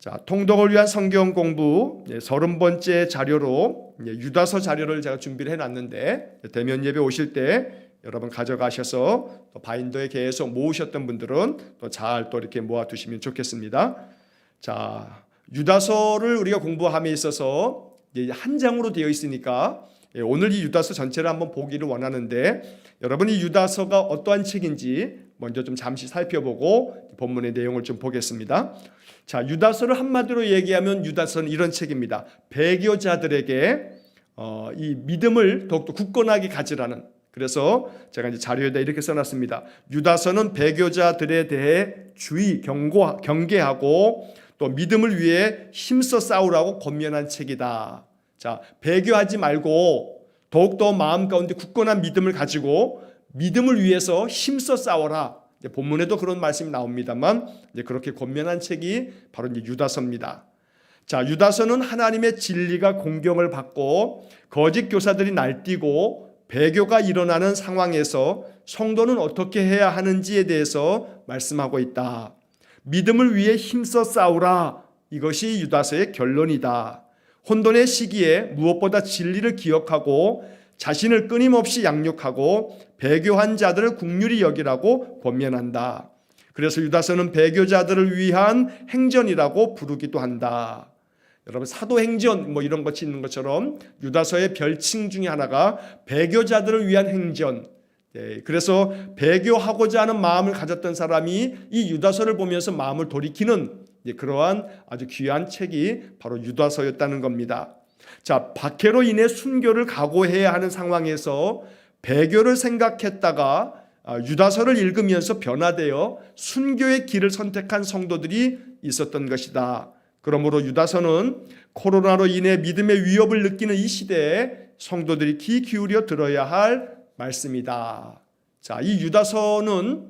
자, 통독을 위한 성경 공부 30번째 자료로 유다서 자료를 제가 준비를 해놨는데, 대면 예배 오실 때 여러분 가져가셔서 또 바인더에 계속 모으셨던 분들은 또 잘 또 이렇게 모아두시면 좋겠습니다. 자, 유다서를 우리가 공부함에 있어서 한 장으로 되어 있으니까 오늘 이 유다서 전체를 한번 보기를 원하는데, 여러분 이 유다서가 어떠한 책인지 먼저 좀 잠시 살펴보고 본문의 내용을 좀 보겠습니다. 자, 유다서를 한마디로 얘기하면 유다서는 이런 책입니다. 배교자들에게 이 믿음을 더욱더 굳건하게 가지라는, 그래서 제가 이제 자료에다 이렇게 써놨습니다. 유다서는 배교자들에 대해 주의, 경계하고 또 믿음을 위해 힘써 싸우라고 권면한 책이다. 자, 배교하지 말고 더욱더 마음 가운데 굳건한 믿음을 가지고 믿음을 위해서 힘써 싸워라. 본문에도 그런 말씀이 나옵니다만 그렇게 권면한 책이 바로 이제 유다서입니다. 자, 유다서는 하나님의 진리가 공경을 받고 거짓 교사들이 날뛰고 배교가 일어나는 상황에서 성도는 어떻게 해야 하는지에 대해서 말씀하고 있다. 믿음을 위해 힘써 싸우라. 이것이 유다서의 결론이다. 혼돈의 시기에 무엇보다 진리를 기억하고 자신을 끊임없이 양육하고 배교한 자들을 긍휼히 여기라고 권면한다. 그래서 유다서는 배교자들을 위한 행전이라고 부르기도 한다. 여러분 사도행전 이런 것이 있는 것처럼 유다서의 별칭 중에 하나가 배교자들을 위한 행전. 그래서 배교하고자 하는 마음을 가졌던 사람이 이 유다서를 보면서 마음을 돌이키는 그러한 아주 귀한 책이 바로 유다서였다는 겁니다. 자, 박해로 인해 순교를 각오해야 하는 상황에서 배교를 생각했다가 유다서를 읽으면서 변화되어 순교의 길을 선택한 성도들이 있었던 것이다. 그러므로 유다서는 코로나로 인해 믿음의 위협을 느끼는 이 시대에 성도들이 귀 기울여 들어야 할 말씀이다. 자, 이 유다서는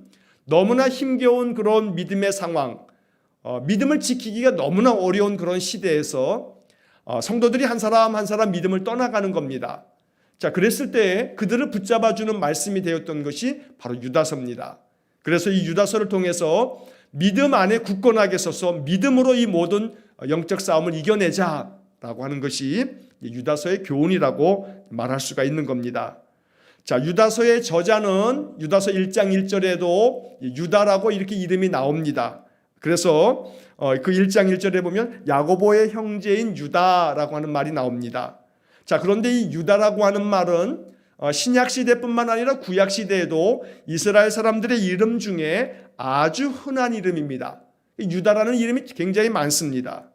너무나 힘겨운 그런 믿음의 상황, 믿음을 지키기가 너무나 어려운 그런 시대에서 성도들이 한 사람 한 사람 믿음을 떠나가는 겁니다. 자, 그랬을 때 그들을 붙잡아주는 말씀이 되었던 것이 바로 유다서입니다. 그래서 이 유다서를 통해서 믿음 안에 굳건하게 서서 믿음으로 이 모든 영적 싸움을 이겨내자라고 하는 것이 유다서의 교훈이라고 말할 수가 있는 겁니다. 자, 유다서의 저자는 유다서 1장 1절에도 유다라고 이렇게 이름이 나옵니다. 그래서 그 1장 1절에 보면 야고보의 형제인 유다라고 하는 말이 나옵니다. 자, 그런데 이 유다라고 하는 말은 신약 시대뿐만 아니라 구약 시대에도 이스라엘 사람들의 이름 중에 아주 흔한 이름입니다. 유다라는 이름이 굉장히 많습니다.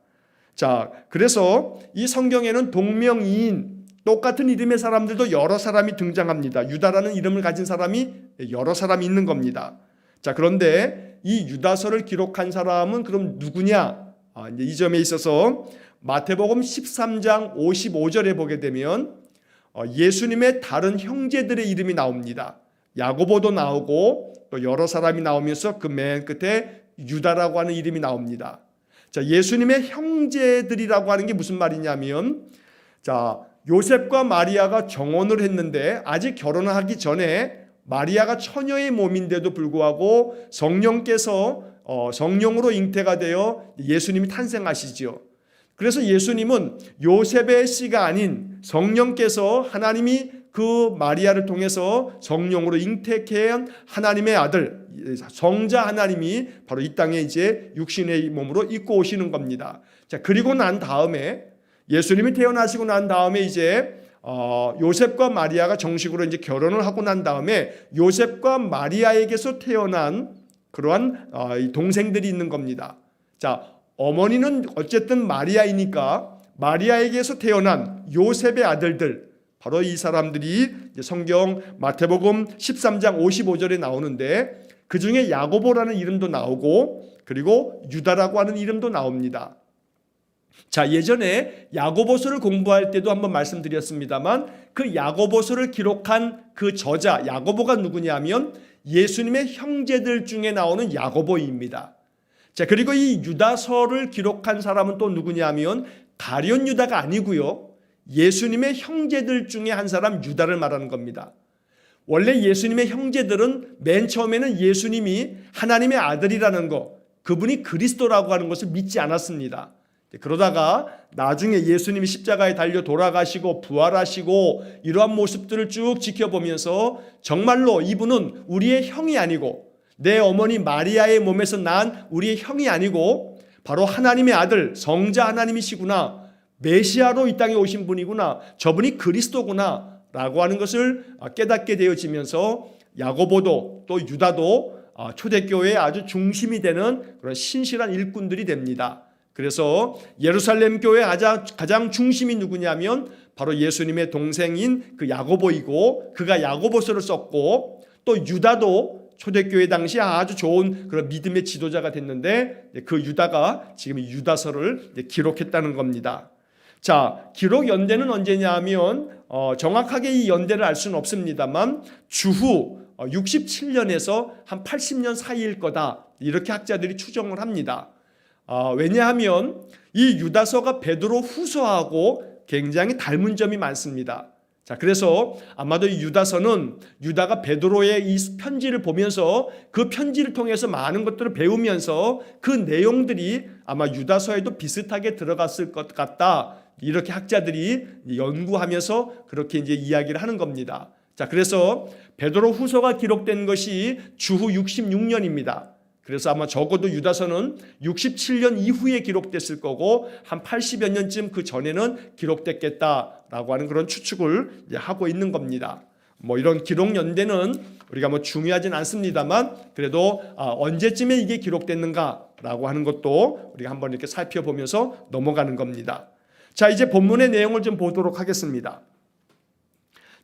자, 그래서 이 성경에는 동명이인 똑같은 이름의 사람들도 여러 사람이 등장합니다. 유다라는 이름을 가진 사람이 여러 사람이 있는 겁니다. 자, 그런데 이 유다서를 기록한 사람은 그럼 누구냐? 이제 이 점에 있어서 마태복음 13장 55절에 보게 되면 예수님의 다른 형제들의 이름이 나옵니다. 야고보도 나오고 또 여러 사람이 나오면서 그 맨 끝에 유다라고 하는 이름이 나옵니다. 자, 예수님의 형제들이라고 하는 게 무슨 말이냐면, 자, 요셉과 마리아가 정혼을 했는데 아직 결혼을 하기 전에 마리아가 처녀의 몸인데도 불구하고 성령께서 성령으로 잉태가 되어 예수님이 탄생하시지요. 그래서 예수님은 요셉의 씨가 아닌 성령께서 하나님이 그 마리아를 통해서 성령으로 잉태케 한 하나님의 아들, 성자 하나님이 바로 이 땅에 이제 육신의 몸으로 입고 오시는 겁니다. 자, 그리고 난 다음에 예수님이 태어나시고 난 다음에 이제 요셉과 마리아가 정식으로 이제 결혼을 하고 난 다음에 요셉과 마리아에게서 태어난 그러한 동생들이 있는 겁니다. 자, 어머니는 어쨌든 마리아이니까 마리아에게서 태어난 요셉의 아들들, 바로 이 사람들이 성경 마태복음 13장 55절에 나오는데 그 중에 야고보라는 이름도 나오고 그리고 유다라고 하는 이름도 나옵니다. 자, 예전에 야고보서를 공부할 때도 한번 말씀드렸습니다만 그 야고보서를 기록한 그 저자 야고보가 누구냐면 예수님의 형제들 중에 나오는 야고보입니다. 자, 그리고 이 유다서를 기록한 사람은 또 누구냐면 가룟 유다가 아니고요, 예수님의 형제들 중에 한 사람 유다를 말하는 겁니다. 원래 예수님의 형제들은 맨 처음에는 예수님이 하나님의 아들이라는 거, 그분이 그리스도라고 하는 것을 믿지 않았습니다. 그러다가 나중에 예수님이 십자가에 달려 돌아가시고 부활하시고 이러한 모습들을 쭉 지켜보면서 정말로 이분은 우리의 형이 아니고 내 어머니 마리아의 몸에서 난 우리의 형이 아니고 바로 하나님의 아들 성자 하나님이시구나, 메시아로 이 땅에 오신 분이구나, 저분이 그리스도구나 라고 하는 것을 깨닫게 되어지면서 야고보도 또 유다도 초대교회의 아주 중심이 되는 그런 신실한 일꾼들이 됩니다. 그래서 예루살렘 교회의 가장 중심이 누구냐면 바로 예수님의 동생인 그 야고보이고, 그가 야고보서를 썼고, 또 유다도 초대교회 당시 아주 좋은 그런 믿음의 지도자가 됐는데 그 유다가 지금 유다서를 기록했다는 겁니다. 자, 기록 연대는 언제냐 하면 정확하게 이 연대를 알 수는 없습니다만 주후 67년에서 한 80년 사이일 거다, 이렇게 학자들이 추정을 합니다. 왜냐하면 이 유다서가 베드로 후서하고 굉장히 닮은 점이 많습니다. 자, 그래서 아마도 이 유다서는 유다가 베드로의 이 편지를 보면서 그 편지를 통해서 많은 것들을 배우면서 그 내용들이 아마 유다서에도 비슷하게 들어갔을 것 같다, 이렇게 학자들이 연구하면서 그렇게 이제 이야기를 하는 겁니다. 자, 그래서 베드로 후서가 기록된 것이 주후 66년입니다. 그래서 아마 적어도 유다서는 67년 이후에 기록됐을 거고 한 80여 년쯤 그 전에는 기록됐겠다라고 하는 그런 추측을 하고 있는 겁니다. 뭐 이런 기록 연대는 우리가 뭐 중요하진 않습니다만 그래도 언제쯤에 이게 기록됐는가라고 하는 것도 우리가 한번 이렇게 살펴보면서 넘어가는 겁니다. 자, 이제 본문의 내용을 좀 보도록 하겠습니다.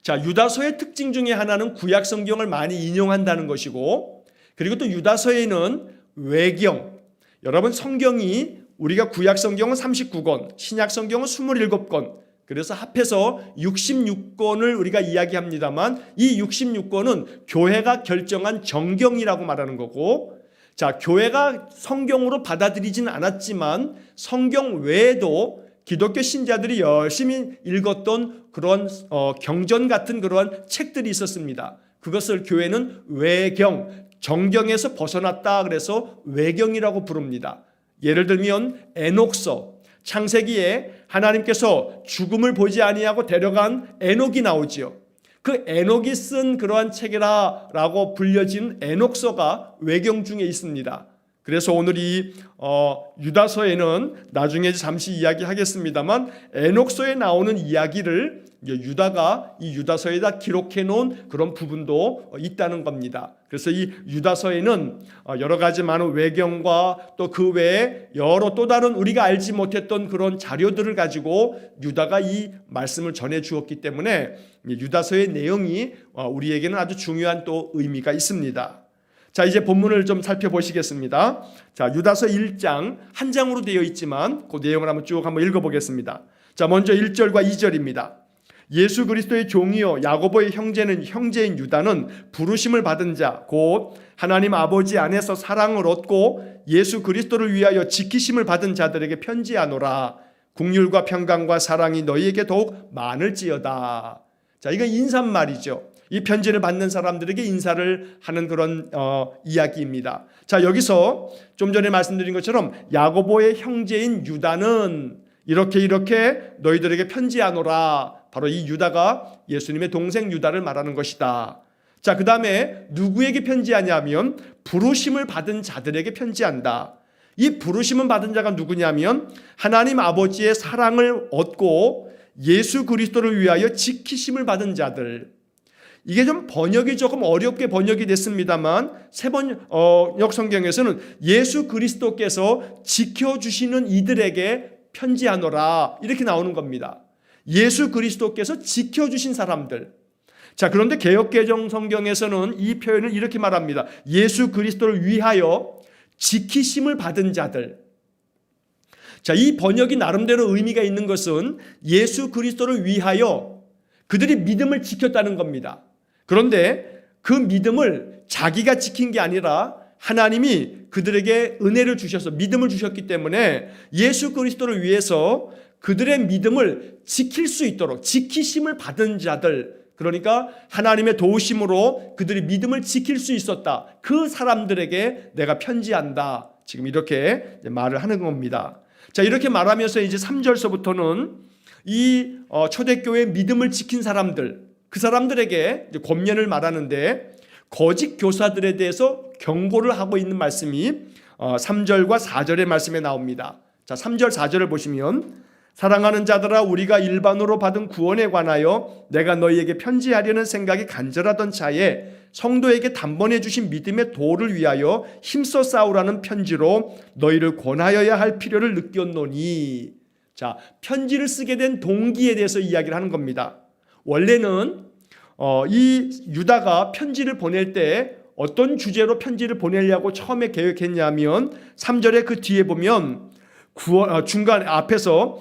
자, 유다서의 특징 중에 하나는 구약 성경을 많이 인용한다는 것이고, 그리고 또 유다서에는 외경, 여러분 성경이 우리가 구약 성경은 39권, 신약 성경은 27권, 그래서 합해서 66권을 우리가 이야기합니다만 이 66권은 교회가 결정한 정경이라고 말하는 거고, 자, 교회가 성경으로 받아들이지는 않았지만 성경 외에도 기독교 신자들이 열심히 읽었던 그런 경전 같은 그러한 책들이 있었습니다. 그것을 교회는 외경, 정경에서 벗어났다 그래서 외경이라고 부릅니다. 예를 들면 에녹서, 창세기에 하나님께서 죽음을 보지 아니하고 데려간 에녹이 나오지요. 그 에녹이 쓴 그러한 책이라고 불려진 에녹서가 외경 중에 있습니다. 그래서 오늘 이 유다서에는 나중에 잠시 이야기하겠습니다만 에녹서에 나오는 이야기를 유다가 이 유다서에다 기록해 놓은 그런 부분도 있다는 겁니다. 그래서 이 유다서에는 여러 가지 많은 외경과 또 그 외에 여러 또 다른 우리가 알지 못했던 그런 자료들을 가지고 유다가 이 말씀을 전해 주었기 때문에 유다서의 내용이 우리에게는 아주 중요한 또 의미가 있습니다. 자, 이제 본문을 좀 살펴보시겠습니다. 자, 유다서 1장 한 장으로 되어 있지만 그 내용을 한번 읽어보겠습니다. 자, 먼저 1절과 2절입니다. 예수 그리스도의 종이요 야고보의 형제인 유다는 부르심을 받은 자 곧 하나님 아버지 안에서 사랑을 얻고 예수 그리스도를 위하여 지키심을 받은 자들에게 편지하노라. 긍휼과 평강과 사랑이 너희에게 더욱 많을지어다. 자, 이건 인사말이죠. 이 편지를 받는 사람들에게 인사를 하는 그런 이야기입니다. 자, 여기서 좀 전에 말씀드린 것처럼 야고보의 형제인 유다는 이렇게 너희들에게 편지하노라. 바로 이 유다가 예수님의 동생 유다를 말하는 것이다. 자, 그 다음에 누구에게 편지하냐면 부르심을 받은 자들에게 편지한다. 이 부르심을 받은 자가 누구냐면 하나님 아버지의 사랑을 얻고 예수 그리스도를 위하여 지키심을 받은 자들. 이게 좀 번역이 조금 어렵게 번역이 됐습니다만 새번역 성경에서는 예수 그리스도께서 지켜주시는 이들에게 편지하노라 이렇게 나오는 겁니다. 예수 그리스도께서 지켜주신 사람들. 자, 그런데 개역개정 성경에서는 이 표현을 이렇게 말합니다. 예수 그리스도를 위하여 지키심을 받은 자들. 자, 이 번역이 나름대로 의미가 있는 것은 예수 그리스도를 위하여 그들이 믿음을 지켰다는 겁니다. 그런데 그 믿음을 자기가 지킨 게 아니라 하나님이 그들에게 은혜를 주셔서 믿음을 주셨기 때문에 예수 그리스도를 위해서 그들의 믿음을 지킬 수 있도록 지키심을 받은 자들, 그러니까 하나님의 도우심으로 그들이 믿음을 지킬 수 있었다. 그 사람들에게 내가 편지한다. 지금 이렇게 말을 하는 겁니다. 자, 이렇게 말하면서 이제 3절서부터는 이 초대교회 믿음을 지킨 사람들, 그 사람들에게 이제 권면을 말하는데 거짓 교사들에 대해서 경고를 하고 있는 말씀이 3절과 4절의 말씀에 나옵니다. 자, 3절 4절을 보시면 사랑하는 자들아 우리가 일반으로 받은 구원에 관하여 내가 너희에게 편지하려는 생각이 간절하던 차에 성도에게 단번에 주신 믿음의 도를 위하여 힘써 싸우라는 편지로 너희를 권하여야 할 필요를 느꼈노니. 자, 편지를 쓰게 된 동기에 대해서 이야기를 하는 겁니다. 원래는 이 유다가 편지를 보낼 때 어떤 주제로 편지를 보내려고 처음에 계획했냐면 3절의 그 뒤에 보면 중간 앞에서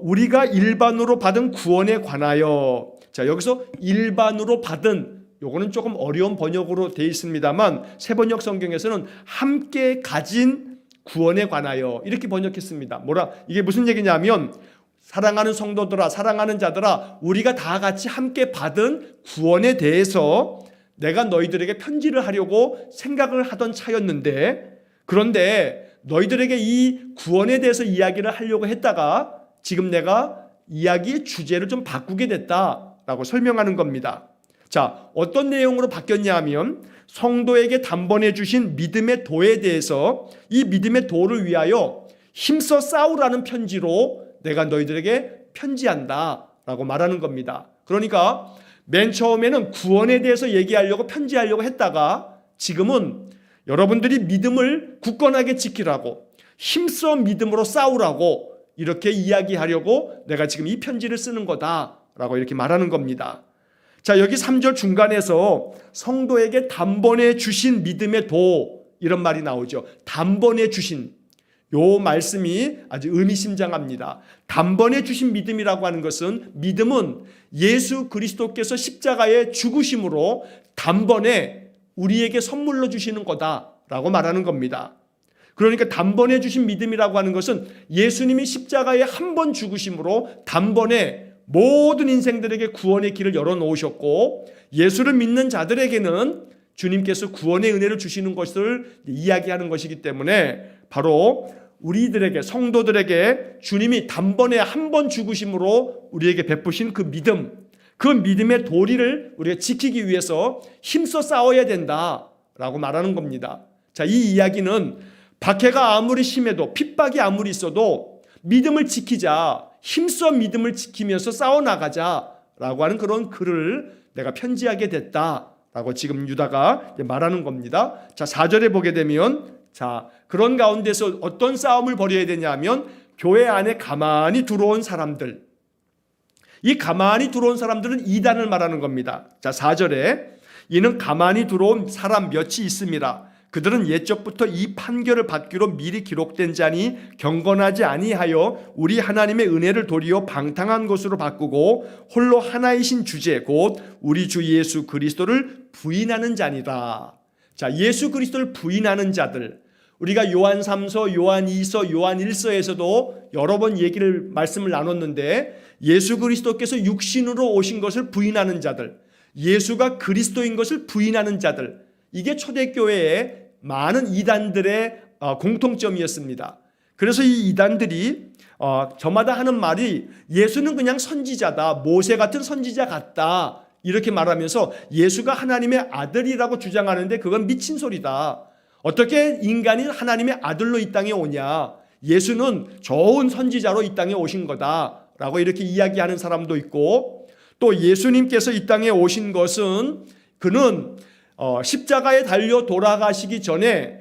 우리가 일반으로 받은 구원에 관하여. 자, 여기서 일반으로 받은, 요거는 조금 어려운 번역으로 되어 있습니다만 새 번역 성경에서는 함께 가진 구원에 관하여 이렇게 번역했습니다. 이게 무슨 얘기냐면 사랑하는 성도들아, 사랑하는 자들아, 우리가 다 같이 함께 받은 구원에 대해서 내가 너희들에게 편지를 하려고 생각을 하던 차였는데, 그런데 너희들에게 이 구원에 대해서 이야기를 하려고 했다가 지금 내가 이야기의 주제를 좀 바꾸게 됐다라고 설명하는 겁니다. 자, 어떤 내용으로 바뀌었냐 하면 성도에게 단번에 주신 믿음의 도에 대해서 이 믿음의 도를 위하여 힘써 싸우라는 편지로 내가 너희들에게 편지한다라고 말하는 겁니다. 그러니까 맨 처음에는 구원에 대해서 얘기하려고 편지하려고 했다가 지금은 여러분들이 믿음을 굳건하게 지키라고, 힘써 믿음으로 싸우라고 이렇게 이야기하려고 내가 지금 이 편지를 쓰는 거다라고 이렇게 말하는 겁니다. 자, 여기 3절 중간에서 성도에게 단번에 주신 믿음의 도, 이런 말이 나오죠. 단번에 주신, 요 말씀이 아주 의미심장합니다. 단번에 주신 믿음이라고 하는 것은, 믿음은 예수 그리스도께서 십자가에 죽으심으로 단번에 우리에게 선물로 주시는 거다라고 말하는 겁니다. 그러니까 단번에 주신 믿음이라고 하는 것은 예수님이 십자가에 한 번 죽으심으로 단번에 모든 인생들에게 구원의 길을 열어놓으셨고, 예수를 믿는 자들에게는 주님께서 구원의 은혜를 주시는 것을 이야기하는 것이기 때문에 바로 우리들에게, 성도들에게 주님이 단번에 한 번 죽으심으로 우리에게 베푸신 그 믿음, 그 믿음의 도리를 우리가 지키기 위해서 힘써 싸워야 된다라고 말하는 겁니다. 자, 이 이야기는 박해가 아무리 심해도, 핍박이 아무리 있어도 믿음을 지키자, 힘써 믿음을 지키면서 싸워나가자라고 하는 그런 글을 내가 편지하게 됐다라고 지금 유다가 말하는 겁니다. 자, 4절에 보게 되면, 자, 그런 가운데서 어떤 싸움을 벌여야 되냐면 교회 안에 가만히 들어온 사람들, 이 가만히 들어온 사람들은 이단을 말하는 겁니다. 자, 4절에 이는 가만히 들어온 사람 몇이 있습니다. 그들은 옛적부터 이 판결을 받기로 미리 기록된 자니 경건하지 아니하여 우리 하나님의 은혜를 도리어 방탕한 것으로 바꾸고 홀로 하나이신 주제 곧 우리 주 예수 그리스도를 부인하는 자니라. 자, 예수 그리스도를 부인하는 자들, 우리가 요한 3서, 요한 2서, 요한 1서에서도 여러 번 말씀을 나눴는데, 예수 그리스도께서 육신으로 오신 것을 부인하는 자들, 예수가 그리스도인 것을 부인하는 자들, 이게 초대교회의 많은 이단들의 공통점이었습니다. 그래서 이 이단들이 저마다 하는 말이 예수는 그냥 선지자다, 모세 같은 선지자 같다, 이렇게 말하면서 예수가 하나님의 아들이라고 주장하는데 그건 미친 소리다. 어떻게 인간이 하나님의 아들로 이 땅에 오냐, 예수는 좋은 선지자로 이 땅에 오신 거다라고 이렇게 이야기하는 사람도 있고, 또 예수님께서 이 땅에 오신 것은 그는 십자가에 달려 돌아가시기 전에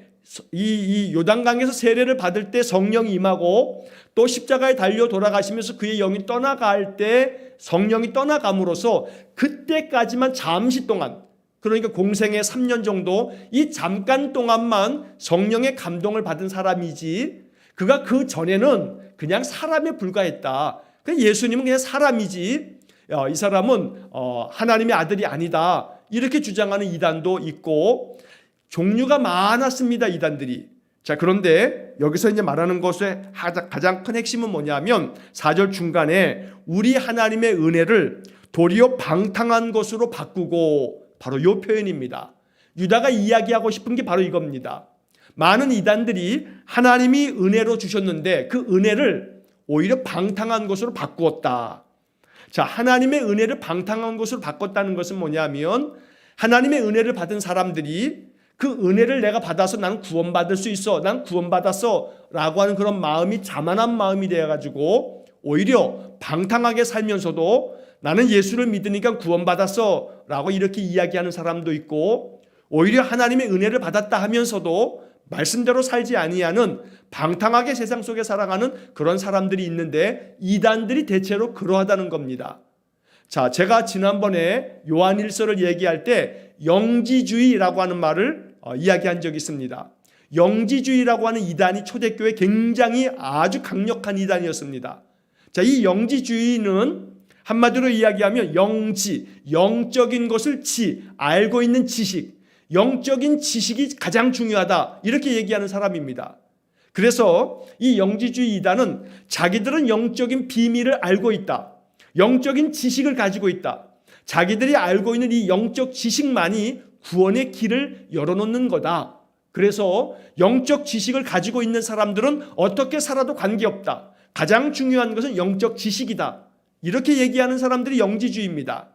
이 요단강에서 세례를 받을 때 성령이 임하고, 또 십자가에 달려 돌아가시면서 그의 영이 떠나갈 때 성령이 떠나감으로써 그때까지만 잠시 동안, 그러니까 공생의 3년 정도, 이 잠깐 동안만 성령의 감동을 받은 사람이지, 그가 그 전에는 그냥 사람에 불과했다. 예수님은 그냥 사람이지 이 사람은 하나님의 아들이 아니다, 이렇게 주장하는 이단도 있고, 종류가 많았습니다, 이단들이. 자, 그런데 여기서 이제 말하는 것의 가장 큰 핵심은 뭐냐면 4절 중간에 우리 하나님의 은혜를 도리어 방탕한 것으로 바꾸고, 바로 이 표현입니다. 유다가 이야기하고 싶은 게 바로 이겁니다. 많은 이단들이 하나님이 은혜로 주셨는데 그 은혜를 오히려 방탕한 것으로 바꾸었다. 자, 하나님의 은혜를 방탕한 것으로 바꿨다는 것은 뭐냐면 하나님의 은혜를 받은 사람들이 그 은혜를 내가 받아서 나는 구원받을 수 있어, 난 구원받았어 라고 하는 그런 마음이 자만한 마음이 되어가지고 오히려 방탕하게 살면서도 나는 예수를 믿으니까 구원받았어 라고 이렇게 이야기하는 사람도 있고, 오히려 하나님의 은혜를 받았다 하면서도 말씀대로 살지 아니하는 방탕하게 세상 속에 살아가는 그런 사람들이 있는데, 이단들이 대체로 그러하다는 겁니다. 자, 제가 지난번에 요한일서를 얘기할 때 영지주의라고 하는 말을 이야기한 적이 있습니다. 영지주의라고 하는 이단이 초대교회 굉장히 아주 강력한 이단이었습니다. 자, 이 영지주의는 한마디로 이야기하면 영지, 영적인 것을 알고 있는 지식, 영적인 지식이 가장 중요하다 이렇게 얘기하는 사람입니다. 그래서 이 영지주의 이단은 자기들은 영적인 비밀을 알고 있다, 영적인 지식을 가지고 있다, 자기들이 알고 있는 이 영적 지식만이 구원의 길을 열어놓는 거다. 그래서 영적 지식을 가지고 있는 사람들은 어떻게 살아도 관계없다, 가장 중요한 것은 영적 지식이다, 이렇게 얘기하는 사람들이 영지주의입니다.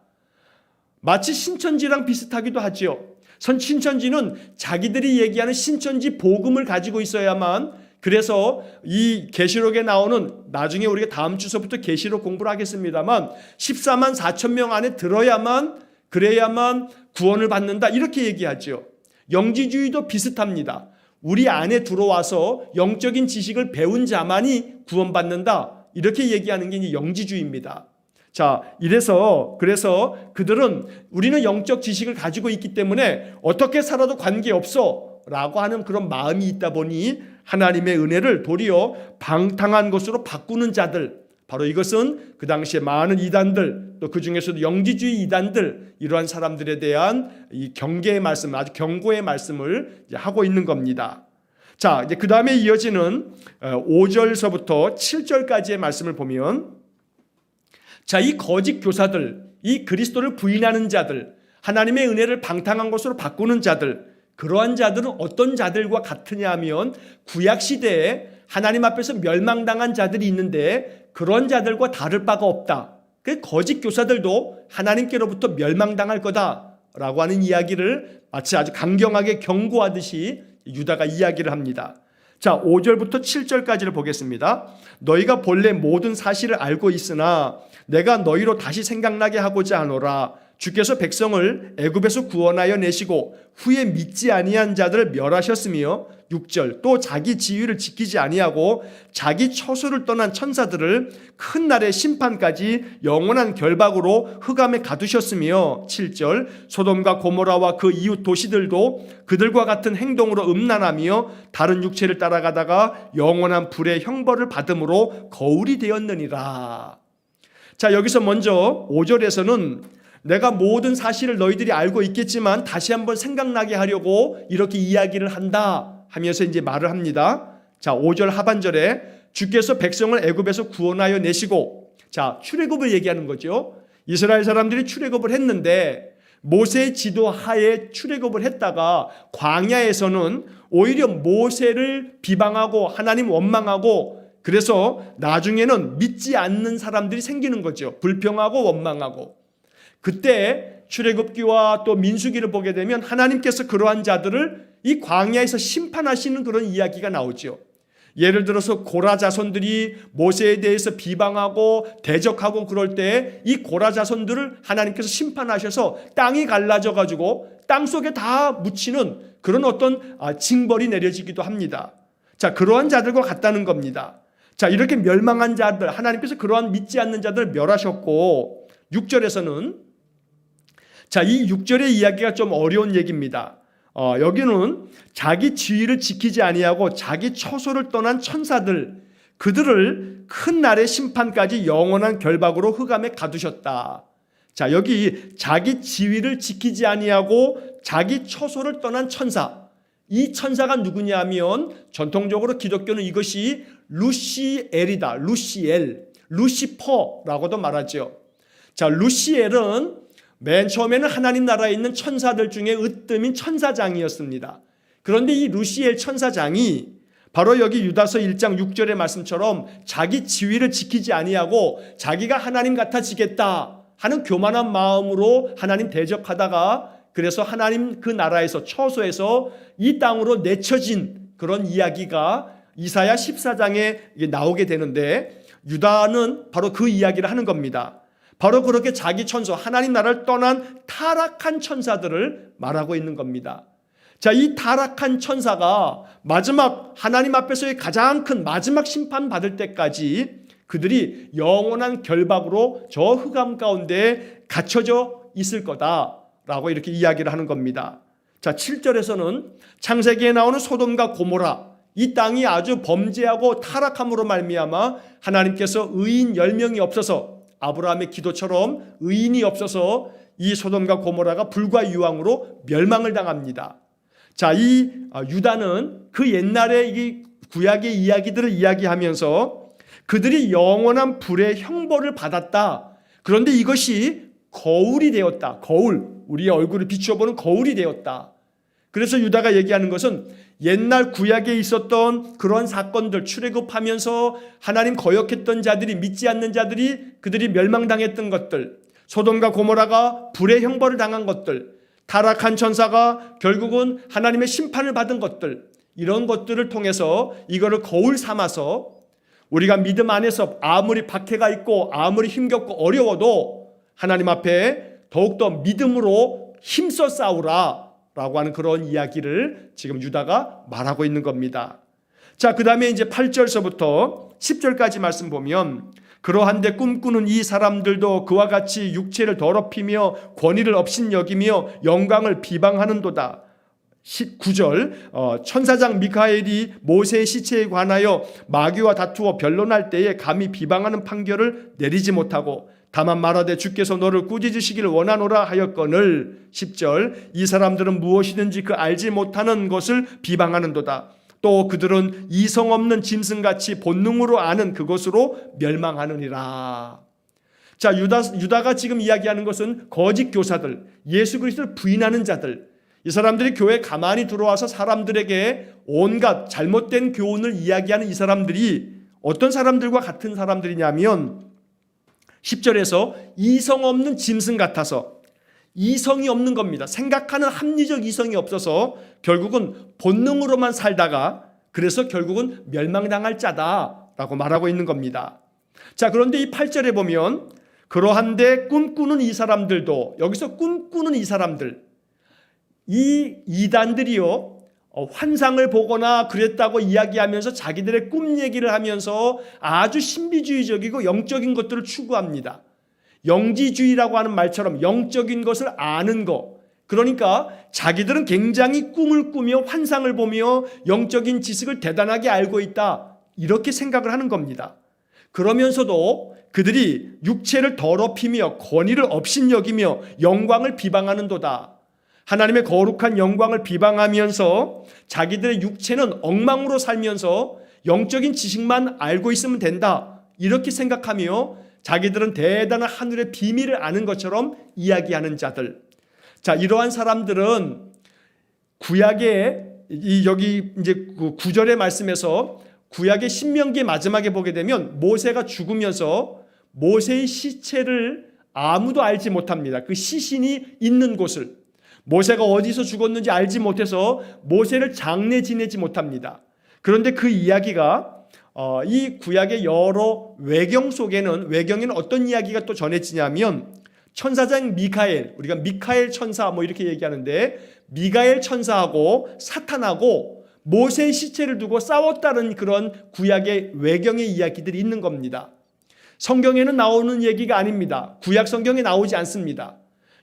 마치 신천지랑 비슷하기도 하죠. 신천지는 자기들이 얘기하는 신천지 복음을 가지고 있어야만, 그래서 이 계시록에 나오는, 나중에 우리가 다음 주서부터 계시록 공부를 하겠습니다만 14만 4천 명 안에 들어야만, 그래야만 구원을 받는다 이렇게 얘기하죠. 영지주의도 비슷합니다. 우리 안에 들어와서 영적인 지식을 배운 자만이 구원받는다 이렇게 얘기하는 게 이제 영지주의입니다. 자, 그래서 그들은 우리는 영적 지식을 가지고 있기 때문에 어떻게 살아도 관계없어 라고 하는 그런 마음이 있다 보니 하나님의 은혜를 도리어 방탕한 것으로 바꾸는 자들, 바로 이것은 그 당시에 많은 이단들, 또 그 중에서도 영지주의 이단들, 이러한 사람들에 대한 이 경계의 말씀, 아주 경고의 말씀을 이제 하고 있는 겁니다. 자, 이제 그 다음에 이어지는 5절서부터 7절까지의 말씀을 보면, 자, 이 거짓 교사들, 이 그리스도를 부인하는 자들, 하나님의 은혜를 방탕한 것으로 바꾸는 자들, 그러한 자들은 어떤 자들과 같으냐 하면 구약 시대에 하나님 앞에서 멸망당한 자들이 있는데 그런 자들과 다를 바가 없다. 그 거짓 교사들도 하나님께로부터 멸망당할 거다라고 하는 이야기를 마치 아주 강경하게 경고하듯이 유다가 이야기를 합니다. 자, 5절부터 7절까지를 보겠습니다. 너희가 본래 모든 사실을 알고 있으나 내가 너희로 다시 생각나게 하고자 하노라. 주께서 백성을 애굽에서 구원하여 내시고 후에 믿지 아니한 자들을 멸하셨으며, 6절, 또 자기 지위를 지키지 아니하고 자기 처소를 떠난 천사들을 큰 날의 심판까지 영원한 결박으로 흑암에 가두셨으며, 7절, 소돔과 고모라와 그 이웃 도시들도 그들과 같은 행동으로 음란하며 다른 육체를 따라가다가 영원한 불의 형벌을 받음으로 거울이 되었느니라. 자, 여기서 먼저 5절에서는 내가 모든 사실을 너희들이 알고 있겠지만 다시 한번 생각나게 하려고 이렇게 이야기를 한다 하면서 이제 말을 합니다. 자, 5절 하반절에 주께서 백성을 애굽에서 구원하여 내시고, 자, 출애굽을 얘기하는 거죠. 이스라엘 사람들이 출애굽을 했는데 모세의 지도 하에 출애굽을 했다가 광야에서는 오히려 모세를 비방하고 하나님 원망하고, 그래서 나중에는 믿지 않는 사람들이 생기는 거죠. 불평하고 원망하고. 그때 출애굽기와 또 민수기를 보게 되면 하나님께서 그러한 자들을 이 광야에서 심판하시는 그런 이야기가 나오죠. 예를 들어서 고라 자손들이 모세에 대해서 비방하고 대적하고 그럴 때 이 고라 자손들을 하나님께서 심판하셔서 땅이 갈라져 가지고 땅 속에 다 묻히는 그런 어떤 징벌이 내려지기도 합니다. 자, 그러한 자들과 같다는 겁니다. 자, 이렇게 멸망한 자들, 하나님께서 그러한 믿지 않는 자들을 멸하셨고, 6절에서는, 자, 이 6절의 이야기가 좀 어려운 얘기입니다. 여기는 자기 지위를 지키지 아니하고 자기 처소를 떠난 천사들, 그들을 큰 날의 심판까지 영원한 결박으로 흑암에 가두셨다. 자, 여기 자기 지위를 지키지 아니하고 자기 처소를 떠난 천사, 이 천사가 누구냐면 전통적으로 기독교는 이것이 루시엘이다. 루시퍼라고도 말하죠. 자, 루시엘은 맨 처음에는 하나님 나라에 있는 천사들 중에 으뜸인 천사장이었습니다. 그런데 이 루시엘 천사장이 바로 여기 유다서 1장 6절의 말씀처럼 자기 지위를 지키지 아니하고 자기가 하나님 같아지겠다 하는 교만한 마음으로 하나님 대적하다가 그래서 하나님 그 나라에서 처소에서 이 땅으로 내쳐진 그런 이야기가 이사야 14장에 나오게 되는데 유다는 바로 그 이야기를 하는 겁니다. 바로 그렇게 자기 천사, 하나님 나라를 떠난 타락한 천사들을 말하고 있는 겁니다. 자, 이 타락한 천사가 마지막 하나님 앞에서의 가장 큰 마지막 심판 받을 때까지 그들이 영원한 결박으로 저 흑암 가운데 갇혀져 있을 거다라고 이렇게 이야기를 하는 겁니다. 자, 7절에서는 창세기에 나오는 소돔과 고모라, 이 땅이 아주 범죄하고 타락함으로 말미암아 하나님께서 의인 10명이 없어서 아브라함의 기도처럼 의인이 없어서 이 소돔과 고모라가 불과 유황으로 멸망을 당합니다. 자, 이 유다는 그 옛날의 이 구약의 이야기들을 이야기하면서 그들이 영원한 불의 형벌을 받았다. 그런데 이것이 거울이 되었다. 거울, 우리의 얼굴을 비추어 보는 거울이 되었다. 그래서 유다가 얘기하는 것은 옛날 구약에 있었던 그런 사건들, 출애굽하면서 하나님 거역했던 자들이, 믿지 않는 자들이 그들이 멸망당했던 것들, 소돔과 고모라가 불의 형벌을 당한 것들, 타락한 천사가 결국은 하나님의 심판을 받은 것들, 이런 것들을 통해서 이거를 거울 삼아서 우리가 믿음 안에서 아무리 박해가 있고 아무리 힘겹고 어려워도 하나님 앞에 더욱더 믿음으로 힘써 싸우라 라고 하는 그런 이야기를 지금 유다가 말하고 있는 겁니다. 자, 그 다음에 이제 8절서부터 10절까지 말씀 보면 그러한데 꿈꾸는 이 사람들도 그와 같이 육체를 더럽히며 권위를 업신여기며 영광을 비방하는도다. 9절 천사장 미카엘이 모세의 시체에 관하여 마귀와 다투어 변론할 때에 감히 비방하는 판결을 내리지 못하고 다만 말하되 주께서 너를 꾸짖으시기를 원하노라 하였거늘 10절 이 사람들은 무엇이든지 그 알지 못하는 것을 비방하는도다. 또 그들은 이성 없는 짐승같이 본능으로 아는 그것으로 멸망하느니라. 자, 유다가 지금 이야기하는 것은 거짓 교사들, 예수 그리스도를 부인하는 자들, 이 사람들이 교회에 가만히 들어와서 사람들에게 온갖 잘못된 교훈을 이야기하는 이 사람들이 어떤 사람들과 같은 사람들이냐면 10절에서 이성 없는 짐승 같아서, 이성이 없는 겁니다. 생각하는 합리적 이성이 없어서 결국은 본능으로만 살다가 그래서 결국은 멸망당할 자다라고 말하고 있는 겁니다. 자, 그런데 이 8절에 보면 그러한데 꿈꾸는 이 사람들도, 여기서 꿈꾸는 이 사람들, 이 이단들이요 환상을 보거나 그랬다고 이야기하면서 자기들의 꿈 얘기를 하면서 아주 신비주의적이고 영적인 것들을 추구합니다. 영지주의라고 하는 말처럼 영적인 것을 아는 것, 그러니까 자기들은 굉장히 꿈을 꾸며 환상을 보며 영적인 지식을 대단하게 알고 있다, 이렇게 생각을 하는 겁니다. 그러면서도 그들이 육체를 더럽히며 권위를 업신여기며 영광을 비방하는도다. 하나님의 거룩한 영광을 비방하면서 자기들의 육체는 엉망으로 살면서 영적인 지식만 알고 있으면 된다, 이렇게 생각하며 자기들은 대단한 하늘의 비밀을 아는 것처럼 이야기하는 자들. 자, 이러한 사람들은 구약의 여기 이제 9절의 말씀에서 구약의 신명기 마지막에 보게 되면 모세가 죽으면서 모세의 시체를 아무도 알지 못합니다. 그 시신이 있는 곳을 모세가 어디서 죽었는지 알지 못해서 모세를 장례 지내지 못합니다. 그런데 그 이야기가 이 구약의 여러 외경에는 어떤 이야기가 또 전해지냐면 천사장 미카엘, 우리가 미카엘 천사 뭐 이렇게 얘기하는데 미가엘 천사하고 사탄하고 모세의 시체를 두고 싸웠다는 그런 구약의 외경의 이야기들이 있는 겁니다. 성경에는 나오는 얘기가 아닙니다. 구약 성경에 나오지 않습니다.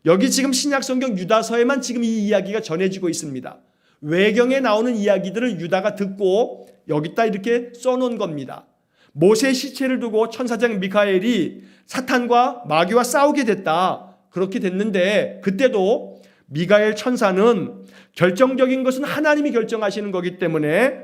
여기 지금 신약 성경 유다서에만 지금 이 이야기가 전해지고 있습니다. 외경에 나오는 이야기들을 유다가 듣고 여기다 이렇게 써놓은 겁니다. 모세의 시체를 두고 천사장 미카엘이 사탄과 마귀와 싸우게 됐다. 그렇게 됐는데 그때도 미가엘 천사는 결정적인 것은 하나님이 결정하시는 거기 때문에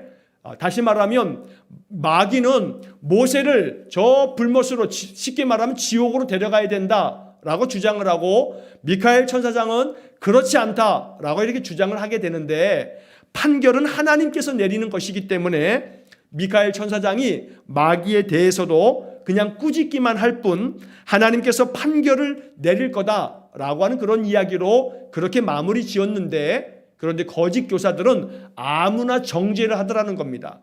다시 말하면 마귀는 모세를 저 불못으로 쉽게 말하면 지옥으로 데려가야 된다라고 주장을 하고 미카엘 천사장은 그렇지 않다라고 이렇게 주장을 하게 되는데 판결은 하나님께서 내리는 것이기 때문에 미가엘 천사장이 마귀에 대해서도 그냥 꾸짖기만 할 뿐 하나님께서 판결을 내릴 거다라고 하는 그런 이야기로 그렇게 마무리 지었는데, 그런데 거짓 교사들은 아무나 정죄를 하더라는 겁니다.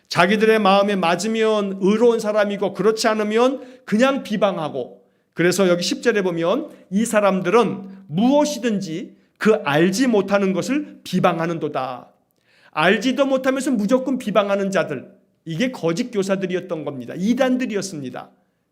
자기들의 마음에 맞으면 의로운 사람이고 그렇지 않으면 그냥 비방하고, 그래서 여기 10절에 보면 이 사람들은 무엇이든지 그 알지 못하는 것을 비방하는도다. 알지도 못하면서 무조건 비방하는 자들, 이게 거짓 교사들이었던 겁니다. 이단들이었습니다.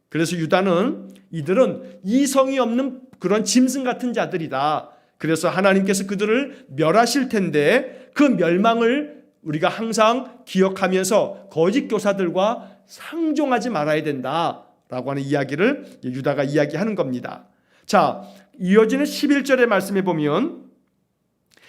그래서 유다는 이들은 이성이 없는 그런 짐승 같은 자들이다. 그래서 하나님께서 그들을 멸하실 텐데 그 멸망을 우리가 항상 기억하면서 거짓 교사들과 상종하지 말아야 된다라고 하는 이야기를 유다가 이야기하는 겁니다. 자, 이어지는 11절의 말씀에 보면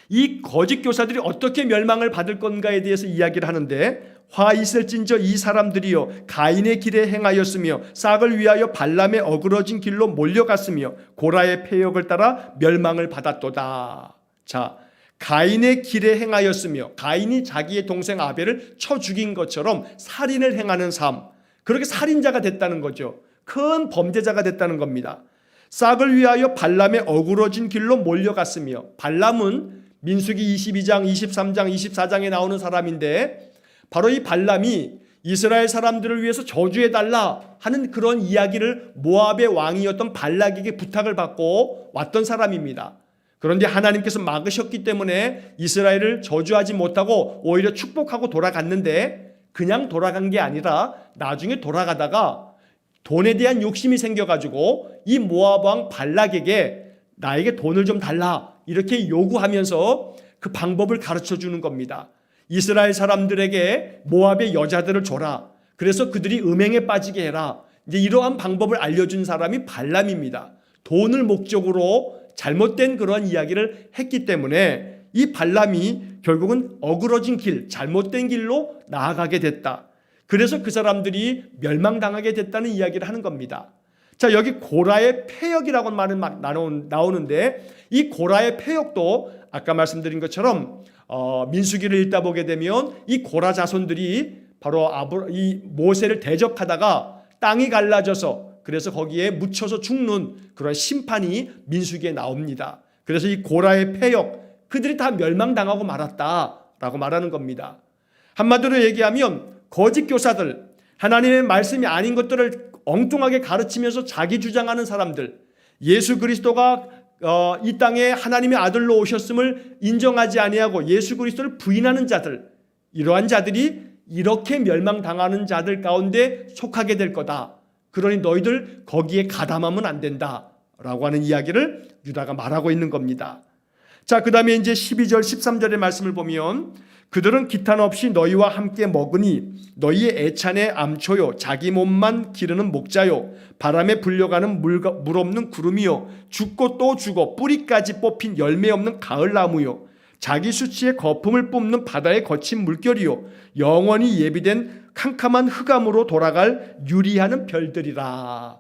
이 거짓 교사들이 어떻게 멸망을 받을 건가에 대해서 이야기를 하는데, 화 있을진저 이 사람들이요 가인의 길에 행하였으며 싹을 위하여 발람의 어그러진 길로 몰려갔으며 고라의 패역을 따라 멸망을 받았도다. 자, 가인의 길에 행하였으며, 가인이 자기의 동생 아벨을 쳐 죽인 것처럼 살인을 행하는 삶, 그렇게 살인자가 됐다는 거죠. 큰 범죄자가 됐다는 겁니다. 싹을 위하여 발람의 어그러진 길로 몰려갔으며, 발람은 민수기 22장, 23장, 24장에 나오는 사람인데 바로 이 발람이 이스라엘 사람들을 위해서 저주해달라 하는 그런 이야기를 모압의 왕이었던 발락에게 부탁을 받고 왔던 사람입니다. 그런데 하나님께서 막으셨기 때문에 이스라엘을 저주하지 못하고 오히려 축복하고 돌아갔는데, 그냥 돌아간 게 아니라 나중에 돌아가다가 돈에 대한 욕심이 생겨가지고 이 모압 왕 발락에게 나에게 돈을 좀 달라 이렇게 요구하면서 그 방법을 가르쳐 주는 겁니다. 이스라엘 사람들에게 모압의 여자들을 줘라. 그래서 그들이 음행에 빠지게 해라. 이제 이러한 방법을 알려준 사람이 발람입니다. 돈을 목적으로 잘못된 그런 이야기를 했기 때문에 이 발람이 결국은 어그러진 길, 잘못된 길로 나아가게 됐다. 그래서 그 사람들이 멸망당하게 됐다는 이야기를 하는 겁니다. 자, 여기 고라의 패역이라고 하는 말은 막 나오는데, 이 고라의 패역도 아까 말씀드린 것처럼 민수기를 읽다 보게 되면 이 고라 자손들이 바로 이 모세를 대적하다가 땅이 갈라져서 그래서 거기에 묻혀서 죽는 그런 심판이 민수기에 나옵니다. 그래서 이 고라의 패역, 그들이 다 멸망당하고 말았다라고 말하는 겁니다. 한마디로 얘기하면 거짓 교사들, 하나님의 말씀이 아닌 것들을 엉뚱하게 가르치면서 자기 주장하는 사람들, 예수 그리스도가 이 땅에 하나님의 아들로 오셨음을 인정하지 아니하고 예수 그리스도를 부인하는 자들, 이러한 자들이 이렇게 멸망당하는 자들 가운데 속하게 될 거다. 그러니 너희들 거기에 가담하면 안 된다라고 하는 이야기를 유다가 말하고 있는 겁니다. 자, 그 다음에 이제 12절 13절의 말씀을 보면, 그들은 기탄 없이 너희와 함께 먹으니 너희의 애찬의 암초요 자기 몸만 기르는 목자요 바람에 불려가는 물 없는 구름이요 죽고 또 죽어 뿌리까지 뽑힌 열매 없는 가을나무요 자기 수치의 거품을 뿜는 바다의 거친 물결이요 영원히 예비된 캄캄한 흑암으로 돌아갈 유리하는 별들이라.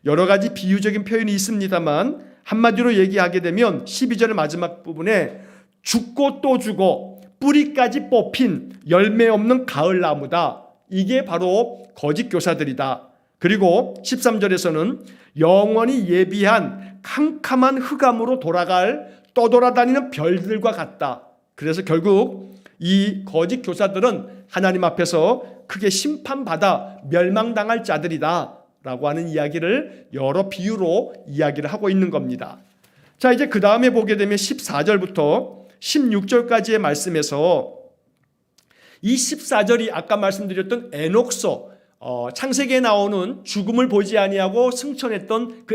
여러 가지 비유적인 표현이 있습니다만 한마디로 얘기하게 되면 12절의 마지막 부분에 죽고 또 죽어 뿌리까지 뽑힌 열매 없는 가을나무다. 이게 바로 거짓 교사들이다. 그리고 13절에서는 영원히 예비한 캄캄한 흑암으로 돌아갈 떠돌아다니는 별들과 같다. 그래서 결국 이 거짓 교사들은 하나님 앞에서 크게 심판받아 멸망당할 자들이다 라고 하는 이야기를 여러 비유로 이야기를 하고 있는 겁니다. 자, 이제 그 다음에 보게 되면 14절부터 16절까지의 말씀에서 이 14절이 아까 말씀드렸던 에녹서, 창세기에 나오는 죽음을 보지 아니하고 승천했던 그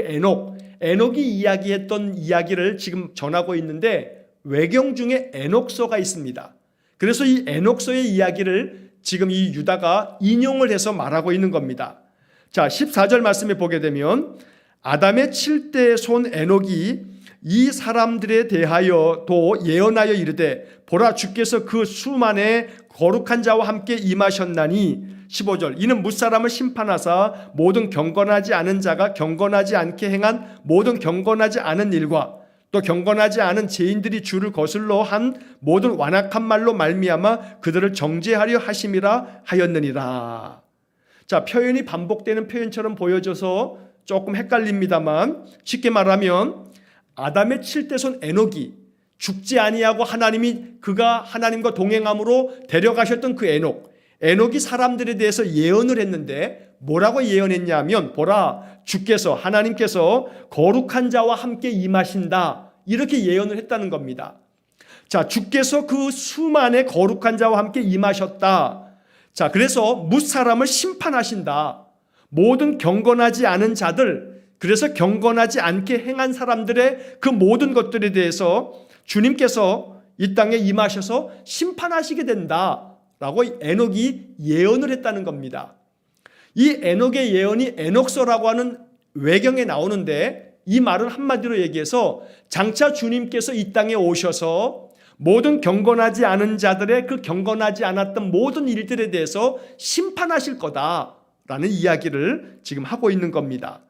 에녹이 이야기했던 이야기를 지금 전하고 있는데 외경 중에 에녹서가 있습니다. 그래서 이 에녹서의 이야기를 지금 이 유다가 인용을 해서 말하고 있는 겁니다. 자, 14절 말씀에 보게 되면 아담의 7대 손 에녹이 이 사람들에 대하여 도 예언하여 이르되 보라 주께서 그 수만의 거룩한 자와 함께 임하셨나니 15절 이는 무사람을 심판하사 모든 경건하지 않은 자가 경건하지 않게 행한 모든 경건하지 않은 일과 또 경건하지 않은 죄인들이 주를 거슬러 한 모든 완악한 말로 말미암아 그들을 정죄하려 하심이라 하였느니라. 자, 표현이 반복되는 표현처럼 보여져서 조금 헷갈립니다만 쉽게 말하면 아담의 7대손 에녹이 죽지 아니하고 하나님이 그가 하나님과 동행함으로 데려가셨던 그 에녹이 사람들에 대해서 예언을 했는데 뭐라고 예언했냐면 보라 주께서 하나님께서 거룩한 자와 함께 임하신다 이렇게 예언을 했다는 겁니다. 자, 주께서 그 수만의 거룩한 자와 함께 임하셨다. 자, 그래서 뭇사람을 심판하신다. 모든 경건하지 않은 자들, 그래서 경건하지 않게 행한 사람들의 그 모든 것들에 대해서 주님께서 이 땅에 임하셔서 심판하시게 된다라고 에녹이 예언을 했다는 겁니다. 이 에녹의 예언이 에녹서라고 하는 외경에 나오는데 이 말은 한마디로 얘기해서 장차 주님께서 이 땅에 오셔서 모든 경건하지 않은 자들의 그 경건하지 않았던 모든 일들에 대해서 심판하실 거다라는 이야기를 지금 하고 있는 겁니다.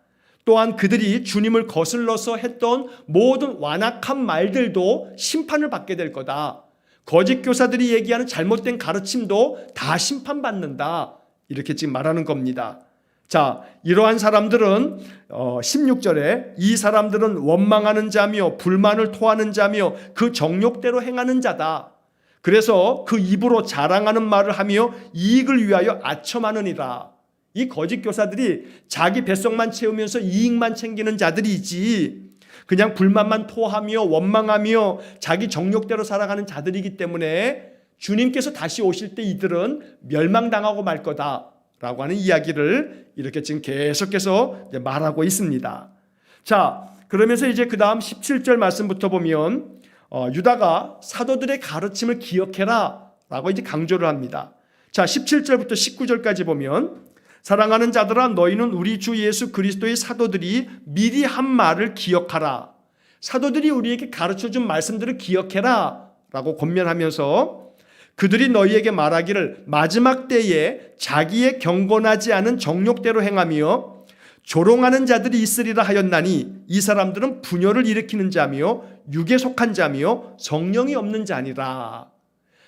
또한 그들이 주님을 거슬러서 했던 모든 완악한 말들도 심판을 받게 될 거다. 거짓 교사들이 얘기하는 잘못된 가르침도 다 심판받는다. 이렇게 지금 말하는 겁니다. 자, 이러한 사람들은 16절에 이 사람들은 원망하는 자며 불만을 토하는 자며 그 정욕대로 행하는 자다. 그래서 그 입으로 자랑하는 말을 하며 이익을 위하여 아첨하느니라. 이 거짓 교사들이 자기 뱃속만 채우면서 이익만 챙기는 자들이지 그냥 불만만 토하며 원망하며 자기 정욕대로 살아가는 자들이기 때문에 주님께서 다시 오실 때 이들은 멸망당하고 말 거다라고 하는 이야기를 이렇게 지금 계속해서 말하고 있습니다. 자, 그러면서 이제 그 다음 17절 말씀부터 보면 유다가 사도들의 가르침을 기억해라 라고 이제 강조를 합니다. 자, 17절부터 19절까지 보면 사랑하는 자들아 너희는 우리 주 예수 그리스도의 사도들이 미리 한 말을 기억하라. 사도들이 우리에게 가르쳐준 말씀들을 기억해라 라고 권면하면서 그들이 너희에게 말하기를 마지막 때에 자기의 경건하지 않은 정욕대로 행하며 조롱하는 자들이 있으리라 하였나니 이 사람들은 분열을 일으키는 자며 육에 속한 자며 성령이 없는 자니라.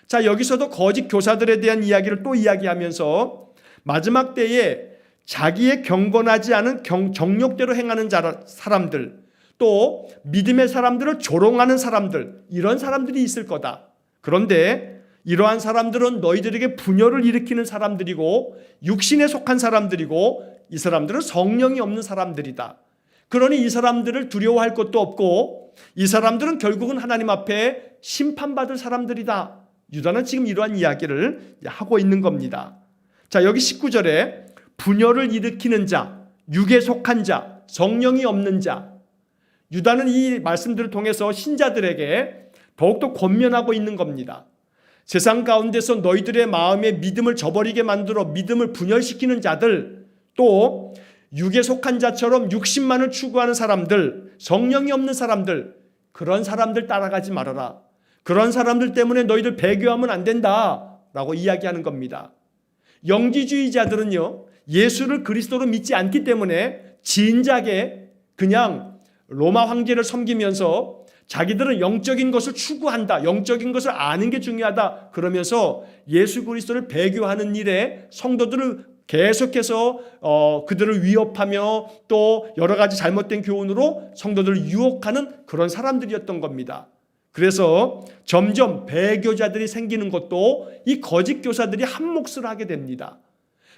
자, 여기서도 거짓 교사들에 대한 이야기를 또 이야기하면서 마지막 때에 자기의 경건하지 않은 정욕대로 행하는 사람들, 또 믿음의 사람들을 조롱하는 사람들, 이런 사람들이 있을 거다. 그런데 이러한 사람들은 너희들에게 분열을 일으키는 사람들이고 육신에 속한 사람들이고 이 사람들은 성령이 없는 사람들이다. 그러니 이 사람들을 두려워할 것도 없고 이 사람들은 결국은 하나님 앞에 심판받을 사람들이다. 유다는 지금 이러한 이야기를 하고 있는 겁니다. 자, 여기 19절에 분열을 일으키는 자, 육에 속한 자, 성령이 없는 자. 유다는 이 말씀들을 통해서 신자들에게 더욱더 권면하고 있는 겁니다. 세상 가운데서 너희들의 마음에 믿음을 저버리게 만들어 믿음을 분열시키는 자들, 또 육에 속한 자처럼 육신만을 추구하는 사람들, 성령이 없는 사람들, 그런 사람들 따라가지 말아라. 그런 사람들 때문에 너희들 배교하면 안 된다라고 이야기하는 겁니다. 영지주의자들은요, 예수를 그리스도로 믿지 않기 때문에 진작에 그냥 로마 황제를 섬기면서 자기들은 영적인 것을 추구한다, 영적인 것을 아는 게 중요하다 그러면서 예수 그리스도를 배교하는 일에 성도들을 계속해서 그들을 위협하며 또 여러 가지 잘못된 교훈으로 성도들을 유혹하는 그런 사람들이었던 겁니다. 그래서 점점 배교자들이 생기는 것도 이 거짓 교사들이 한 몫을 하게 됩니다.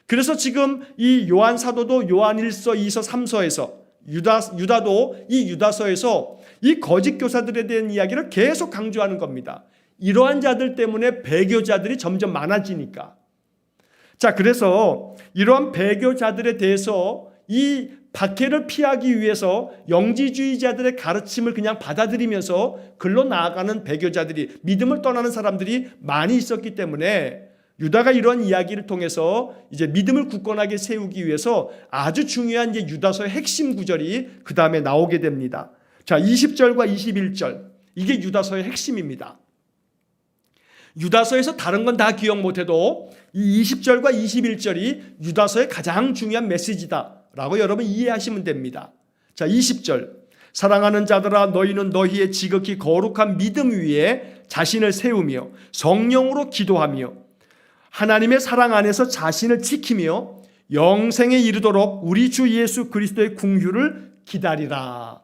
그래서 지금 이 요한 사도도 요한 1서, 2서, 3서에서 유다도 이 유다서에서 이 거짓 교사들에 대한 이야기를 계속 강조하는 겁니다. 이러한 자들 때문에 배교자들이 점점 많아지니까. 자, 그래서 이러한 배교자들에 대해서 이 박해를 피하기 위해서 영지주의자들의 가르침을 그냥 받아들이면서 글로 나아가는 배교자들이, 믿음을 떠나는 사람들이 많이 있었기 때문에 유다가 이런 이야기를 통해서 이제 믿음을 굳건하게 세우기 위해서 아주 중요한 이제 유다서의 핵심 구절이 그 다음에 나오게 됩니다. 자, 20절과 21절. 이게 유다서의 핵심입니다. 유다서에서 다른 건 다 기억 못해도 이 20절과 21절이 유다서의 가장 중요한 메시지다라고 여러분 이해하시면 됩니다. 자, 20절. 사랑하는 자들아 너희는 너희의 지극히 거룩한 믿음 위에 자신을 세우며 성령으로 기도하며 하나님의 사랑 안에서 자신을 지키며 영생에 이르도록 우리 주 예수 그리스도의 긍휼을 기다리라.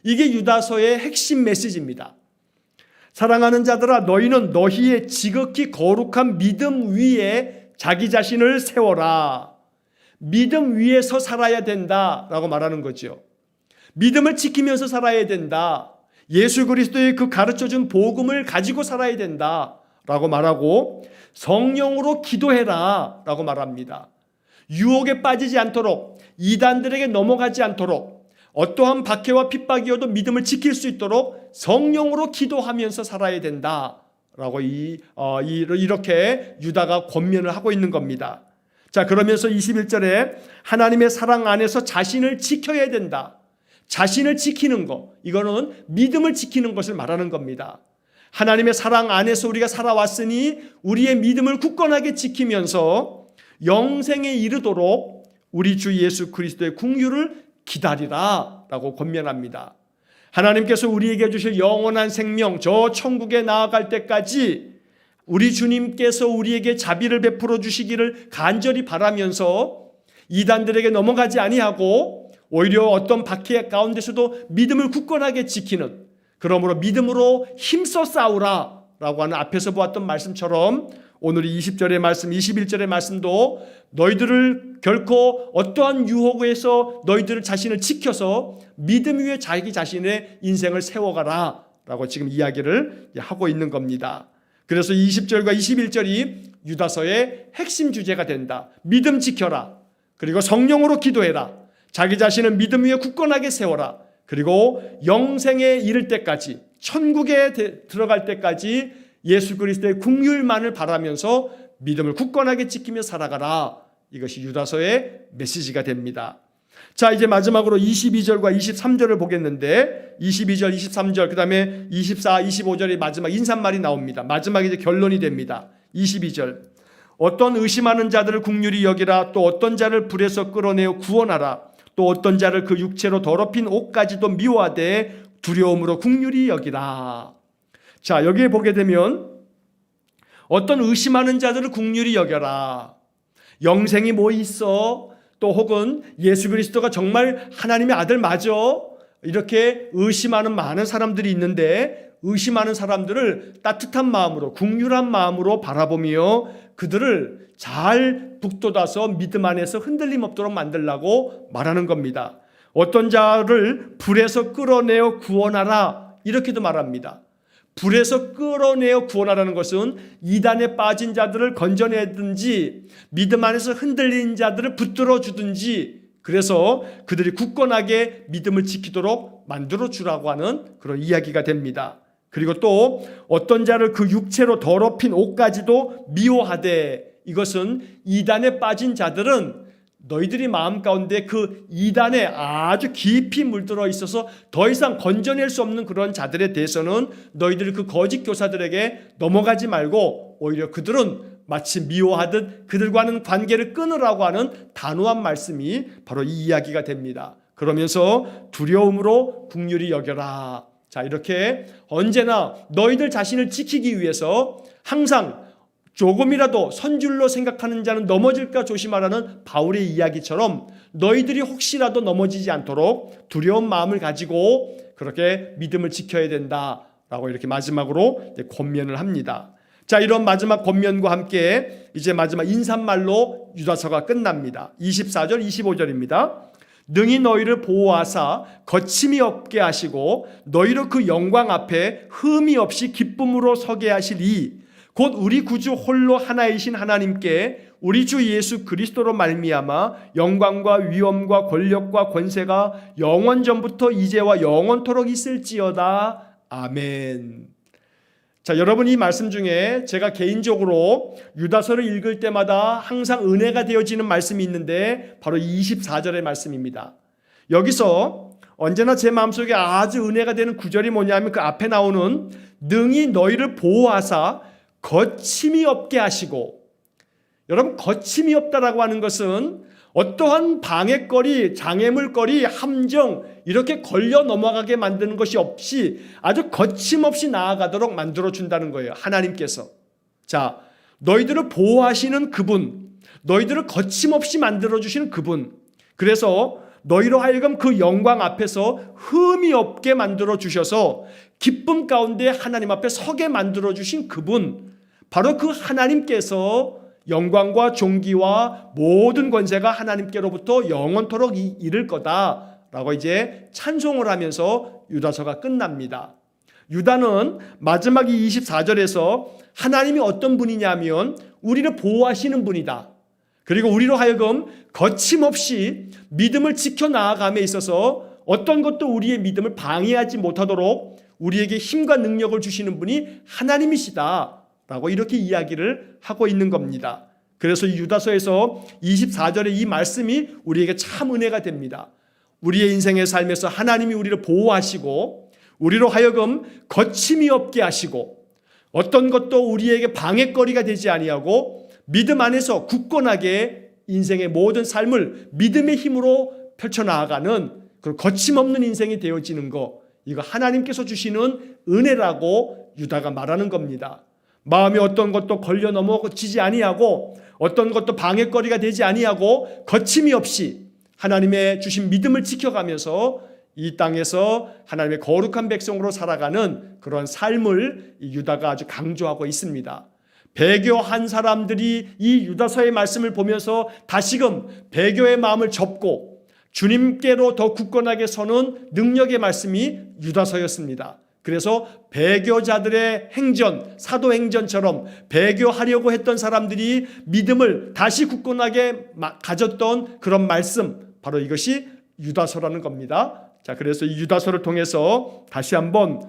이게 유다서의 핵심 메시지입니다. 사랑하는 자들아 너희는 너희의 지극히 거룩한 믿음 위에 자기 자신을 세워라. 믿음 위에서 살아야 된다라고 말하는 거죠. 믿음을 지키면서 살아야 된다. 예수 그리스도의 그 가르쳐준 복음을 가지고 살아야 된다라고 말하고 성령으로 기도해라 라고 말합니다. 유혹에 빠지지 않도록, 이단들에게 넘어가지 않도록, 어떠한 박해와 핍박이어도 믿음을 지킬 수 있도록 성령으로 기도하면서 살아야 된다라고 이렇게 유다가 권면을 하고 있는 겁니다. 자, 그러면서 21절에 하나님의 사랑 안에서 자신을 지켜야 된다. 자신을 지키는 것, 이거는 믿음을 지키는 것을 말하는 겁니다. 하나님의 사랑 안에서 우리가 살아왔으니 우리의 믿음을 굳건하게 지키면서 영생에 이르도록 우리 주 예수 그리스도의 긍휼을 기다리라 라고 권면합니다. 하나님께서 우리에게 주실 영원한 생명, 저 천국에 나아갈 때까지 우리 주님께서 우리에게 자비를 베풀어 주시기를 간절히 바라면서 이단들에게 넘어가지 아니하고 오히려 어떤 박해 가운데서도 믿음을 굳건하게 지키는, 그러므로 믿음으로 힘써 싸우라 라고 하는 앞에서 보았던 말씀처럼 오늘 20절의 말씀, 21절의 말씀도 너희들을 결코 어떠한 유혹에서 너희들 자신을 지켜서 믿음 위에 자기 자신의 인생을 세워가라 라고 지금 이야기를 하고 있는 겁니다. 그래서 20절과 21절이 유다서의 핵심 주제가 된다. 믿음 지켜라. 그리고 성령으로 기도해라. 자기 자신을 믿음 위에 굳건하게 세워라. 그리고 영생에 이를 때까지, 천국에 들어갈 때까지 예수 그리스도의 긍휼만을 바라면서 믿음을 굳건하게 지키며 살아가라. 이것이 유다서의 메시지가 됩니다. 자, 이제 마지막으로 22절과 23절을 보겠는데 22절, 23절, 그 다음에 24, 25절의 마지막 인사말이 나옵니다. 마지막에 이제 결론이 됩니다. 22절, 어떤 의심하는 자들을 긍휼히 여기라. 또 어떤 자를 불에서 끌어내어 구원하라. 또 어떤 자를 그 육체로 더럽힌 옷까지도 미워하되 두려움으로 긍휼히 여기라. 자, 여기에 보게 되면 어떤 의심하는 자들을 긍휼히 여겨라. 영생이 뭐 있어? 또 혹은 예수 그리스도가 정말 하나님의 아들 맞아? 이렇게 의심하는 많은 사람들이 있는데 의심하는 사람들을 따뜻한 마음으로, 긍휼한 마음으로 바라보며 그들을 잘 북돋아서 믿음 안에서 흔들림 없도록 만들라고 말하는 겁니다. 어떤 자를 불에서 끌어내어 구원하라 이렇게도 말합니다. 불에서 끌어내어 구원하라는 것은 이단에 빠진 자들을 건져내든지 믿음 안에서 흔들린 자들을 붙들어 주든지, 그래서 그들이 굳건하게 믿음을 지키도록 만들어 주라고 하는 그런 이야기가 됩니다. 그리고 또 어떤 자를 그 육체로 더럽힌 옷까지도 미워하되, 이것은 이단에 빠진 자들은 너희들이 마음 가운데 그 이단에 아주 깊이 물들어 있어서 더 이상 건져낼 수 없는 그런 자들에 대해서는 너희들 그 거짓 교사들에게 넘어가지 말고 오히려 그들은 마치 미워하듯 그들과는 관계를 끊으라고 하는 단호한 말씀이 바로 이 이야기가 됩니다. 그러면서 두려움으로 긍휼히 여겨라. 자, 이렇게 언제나 너희들 자신을 지키기 위해서 항상 조금이라도 선줄로 생각하는 자는 넘어질까 조심하라는 바울의 이야기처럼 너희들이 혹시라도 넘어지지 않도록 두려운 마음을 가지고 그렇게 믿음을 지켜야 된다라고 이렇게 마지막으로 권면을 합니다. 자, 이런 마지막 권면과 함께 이제 마지막 인사말로 유다서가 끝납니다. 24절, 25절입니다. 능히 너희를 보호하사 거침이 없게 하시고 너희로 그 영광 앞에 흠이 없이 기쁨으로 서게 하시리. 곧 우리 구주 홀로 하나이신 하나님께 우리 주 예수 그리스도로 말미암아 영광과 위엄과 권력과 권세가 영원 전부터 이제와 영원토록 있을지어다. 아멘. 자, 여러분, 이 말씀 중에 제가 개인적으로 유다서를 읽을 때마다 항상 은혜가 되어지는 말씀이 있는데 바로 24절의 말씀입니다. 여기서 언제나 제 마음속에 아주 은혜가 되는 구절이 뭐냐면 그 앞에 나오는 능히 너희를 보호하사 거침이 없게 하시고, 여러분, 거침이 없다라고 하는 것은 어떠한 방해거리, 장애물거리, 함정 이렇게 걸려 넘어가게 만드는 것이 없이 아주 거침없이 나아가도록 만들어준다는 거예요. 하나님께서. 자, 너희들을 보호하시는 그분, 너희들을 거침없이 만들어주시는 그분, 그래서 너희로 하여금 그 영광 앞에서 흠이 없게 만들어주셔서 기쁨 가운데 하나님 앞에 서게 만들어주신 그분, 바로 그 하나님께서 영광과 존귀와 모든 권세가 하나님께로부터 영원토록 이를 거다라고 이제 찬송을 하면서 유다서가 끝납니다. 유다는 마지막 이 24절에서 하나님이 어떤 분이냐면 우리를 보호하시는 분이다. 그리고 우리로 하여금 거침없이 믿음을 지켜나아감에 있어서 어떤 것도 우리의 믿음을 방해하지 못하도록 우리에게 힘과 능력을 주시는 분이 하나님이시다 라고 이렇게 이야기를 하고 있는 겁니다. 그래서 유다서에서 24절의 이 말씀이 우리에게 참 은혜가 됩니다. 우리의 인생의 삶에서 하나님이 우리를 보호하시고 우리로 하여금 거침이 없게 하시고 어떤 것도 우리에게 방해거리가 되지 아니하고 믿음 안에서 굳건하게 인생의 모든 삶을 믿음의 힘으로 펼쳐나가는 그런 거침없는 인생이 되어지는 것, 이거 하나님께서 주시는 은혜라고 유다가 말하는 겁니다. 마음이 어떤 것도 걸려 넘어지지 아니하고 어떤 것도 방해거리가 되지 아니하고 거침이 없이 하나님의 주신 믿음을 지켜가면서 이 땅에서 하나님의 거룩한 백성으로 살아가는 그런 삶을 유다가 아주 강조하고 있습니다. 배교한 사람들이 이 유다서의 말씀을 보면서 다시금 배교의 마음을 접고 주님께로 더 굳건하게 서는 능력의 말씀이 유다서였습니다. 그래서 배교자들의 행전, 사도행전처럼 배교하려고 했던 사람들이 믿음을 다시 굳건하게 가졌던 그런 말씀, 바로 이것이 유다서라는 겁니다. 자, 그래서 이 유다서를 통해서 다시 한번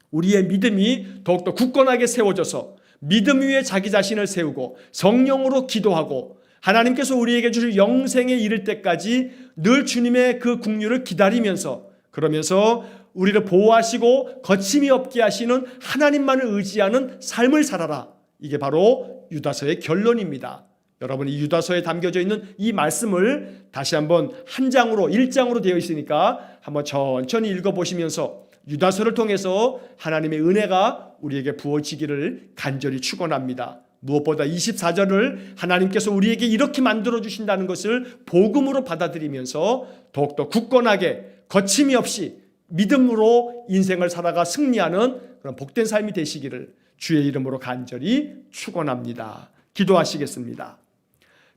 우리의 믿음이 더욱더 굳건하게 세워져서 믿음 위에 자기 자신을 세우고 성령으로 기도하고 하나님께서 우리에게 주실 영생에 이를 때까지 늘 주님의 그 긍휼을 기다리면서, 그러면서 우리를 보호하시고 거침이 없게 하시는 하나님만을 의지하는 삶을 살아라. 이게 바로 유다서의 결론입니다. 여러분, 이 유다서에 담겨져 있는 이 말씀을 다시 한번 한 장으로, 1장으로 되어 있으니까 한번 천천히 읽어보시면서 유다서를 통해서 하나님의 은혜가 우리에게 부어지기를 간절히 축원합니다. 무엇보다 24절을 하나님께서 우리에게 이렇게 만들어 주신다는 것을 복음으로 받아들이면서 더욱더 굳건하게 거침이 없이 믿음으로 인생을 살아가 승리하는 그런 복된 삶이 되시기를 주의 이름으로 간절히 축원합니다. 기도하시겠습니다.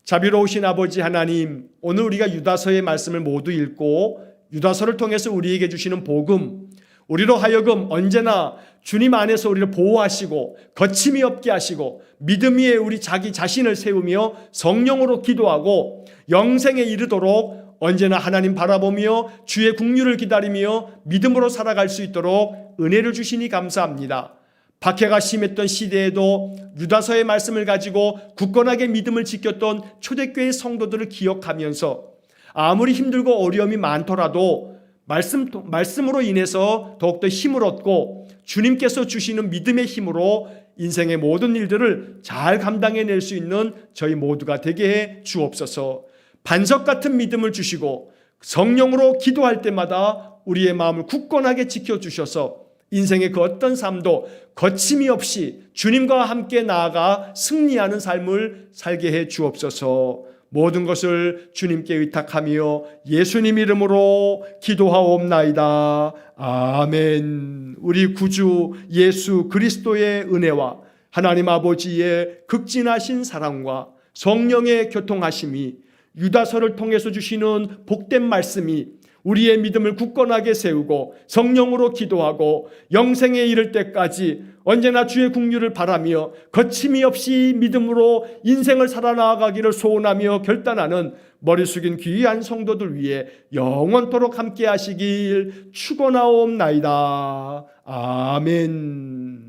자비로우신 아버지 하나님, 오늘 우리가 유다서의 말씀을 모두 읽고 유다서를 통해서 우리에게 주시는 복음, 우리로 하여금 언제나 주님 안에서 우리를 보호하시고 거침이 없게 하시고 믿음 위에 우리 자기 자신을 세우며 성령으로 기도하고 영생에 이르도록 언제나 하나님 바라보며 주의 긍휼을 기다리며 믿음으로 살아갈 수 있도록 은혜를 주시니 감사합니다. 박해가 심했던 시대에도 유다서의 말씀을 가지고 굳건하게 믿음을 지켰던 초대교회 성도들을 기억하면서 아무리 힘들고 어려움이 많더라도 말씀으로 인해서 더욱더 힘을 얻고 주님께서 주시는 믿음의 힘으로 인생의 모든 일들을 잘 감당해낼 수 있는 저희 모두가 되게 해 주옵소서. 반석 같은 믿음을 주시고 성령으로 기도할 때마다 우리의 마음을 굳건하게 지켜주셔서 인생의 그 어떤 삶도 거침이 없이 주님과 함께 나아가 승리하는 삶을 살게 해 주옵소서. 모든 것을 주님께 의탁하며 예수님 이름으로 기도하옵나이다. 아멘. 우리 구주 예수 그리스도의 은혜와 하나님 아버지의 극진하신 사랑과 성령의 교통하심이 유다서를 통해서 주시는 복된 말씀이 우리의 믿음을 굳건하게 세우고 성령으로 기도하고 영생에 이를 때까지 언제나 주의 긍휼을 바라며 거침이 없이 믿음으로 인생을 살아나가기를 소원하며 결단하는 머리 숙인 귀한 성도들 위해 영원토록 함께 하시길 축원하옵나이다. 아멘.